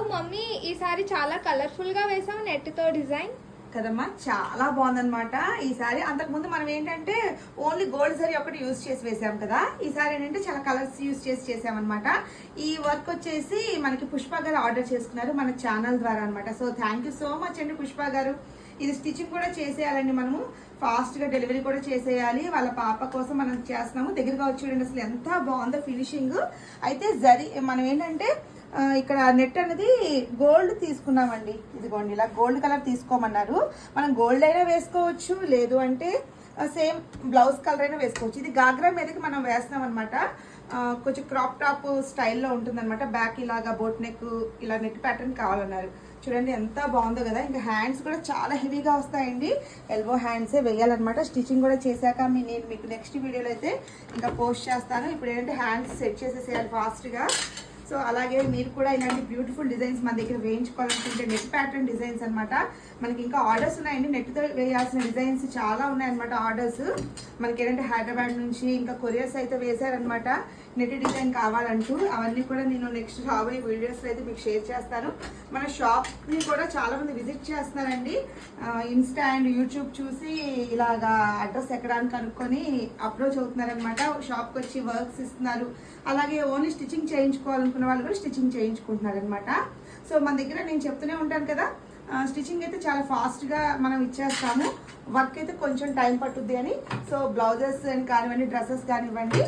Wow mummy ఈసారి చాలా colourful గా వేసావు నెట్ తో డిజైన్ కదమ్మా, చాలా బాగుందన్నమాట. ఈసారి అంతకుముందు మనం ఏంటంటే ఓన్లీ గోల్డ్ జరీ ఒకటి యూజ్ చేసి వేసాం కదా. ఈసారి ఏంటంటే చాలా కలర్స్ యూజ్ చేసి చేసామన్నమాట. ఈ వర్క్ వచ్చేసి మనకి పుష్ప గారు ఆర్డర్ చేసుకున్నారు మన ఛానల్ ద్వారా అనమాట. So thank you so much అండి పుష్ప గారు. ఇది స్టిచ్చింగ్ కూడా చేసేయాలండి, మనము ఫాస్ట్గా డెలివరీ కూడా చేసేయాలి. వాళ్ళ పాప కోసం మనం చేస్తున్నాము. దగ్గరగా వచ్చి చూడండి అసలు ఎంత బాగుందో ఫినిషింగ్. అయితే జరీ మనం ఏంటంటే ఇక్కడ నెట్ అనేది గోల్డ్ తీసుకున్నామండి. ఇదిగోండి ఇలా గోల్డ్ కలర్ తీసుకోమన్నారు. మనం గోల్డ్ అయినా వేసుకోవచ్చు, లేదు అంటే సేమ్ బ్లౌజ్ కలర్ అయినా వేసుకోవచ్చు. ఇది గాగ్రా మీదకి మనం వేస్తాం అనమాట. కొంచెం క్రాప్ టాప్ స్టైల్లో ఉంటుందన్నమాట. బ్యాక్ ఇలాగా బోట్ నెక్ ఇలా నెట్ ప్యాటర్న్ కావాలన్నారు. చూడండి ఎంత బాగుందో కదా. ఇంకా హ్యాండ్స్ కూడా చాలా హెవీగా వస్తాయండి. ఎల్బో హ్యాండ్సే వేయాలన్నమాట. స్టిచ్చింగ్ కూడా చేశాక నేను మీకు నెక్స్ట్ వీడియోలో అయితే ఇంకా పోస్ట్ చేస్తాను. ఇప్పుడు ఏంటంటే హ్యాండ్స్ సెట్ చేసేసేయాలి ఫాస్ట్గా. సో అలాగే మీరు కూడా ఇలాంటి బ్యూటిఫుల్ డిజైన్స్ మన దగ్గర వేయించుకోవాలనుకుంటే నెట్ ప్యాటర్న్ డిజైన్స్ అనమాట. మనకి ఇంకా ఆర్డర్స్ ఉన్నాయండి. నెట్తో వేయాల్సిన డిజైన్స్ చాలా ఉన్నాయన్నమాట ఆర్డర్స్. మనకి ఏంటంటే హైదరాబాద్ నుంచి ఇంకా కొరియర్స్ అయితే వేశారనమాట నెట్ డిజైన్ కావాలంటూ. అవన్నీ కూడా నేను నెక్స్ట్ రాబోయే వీడియోస్లో అయితే మీకు షేర్ చేస్తాను. మన షాప్ని కూడా చాలామంది విజిట్ చేస్తున్నారండి. ఇన్స్టా అండ్ యూట్యూబ్ చూసి ఇలాగా అడ్రస్ ఎక్కడానికి కనుక్కొని అప్రోచ్ అవుతున్నారనమాట. షాప్కి వచ్చి వర్క్స్ ఇస్తున్నారు. అలాగే ఓన్లీ స్టిచ్చింగ్ చేయించుకోవాలనుకున్న వాళ్ళు కూడా స్టిచ్చింగ్ చేయించుకుంటున్నారు అనమాట. సో మన దగ్గర నేను చెప్తూనే ఉంటాను కదా, స్టిచ్చింగ్ అయితే చాలా ఫాస్ట్గా మనం ఇచ్చేస్తాము. వర్క్ అయితే కొంచెం టైం పట్టుద్ది అని. సో బ్లౌజెస్ కానివ్వండి, డ్రెస్సెస్ కానివ్వండి,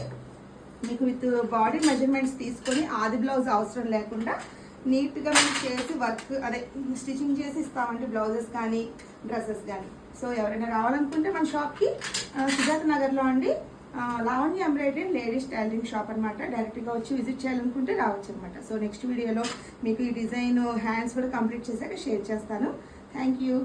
మీకు విత్ బాడీ మెజర్మెంట్స్ తీసుకొని ఆది బ్లౌజ్ అవసరం లేకుండా నీట్గా మనం చేసి వర్క్ అదే స్టిచ్చింగ్ చేసి ఇస్తామండి. బ్లౌజెస్ కానీ డ్రెస్సెస్ కానీ. సో ఎవరైనా రావాలనుకుంటే మన షాప్కి సుజాత నగర్లో అండి, Lavanya embroidery ladies tailoring shop అనమాట. డైరెక్ట్గా వచ్చి విజిట్ చేయాలనుకుంటే రావచ్చు అనమాట. సో నెక్స్ట్ వీడియోలో మీకు ఈ డిజైన్ హ్యాండ్స్ కూడా కంప్లీట్ చేశాక షేర్ చేస్తాను. Thank you.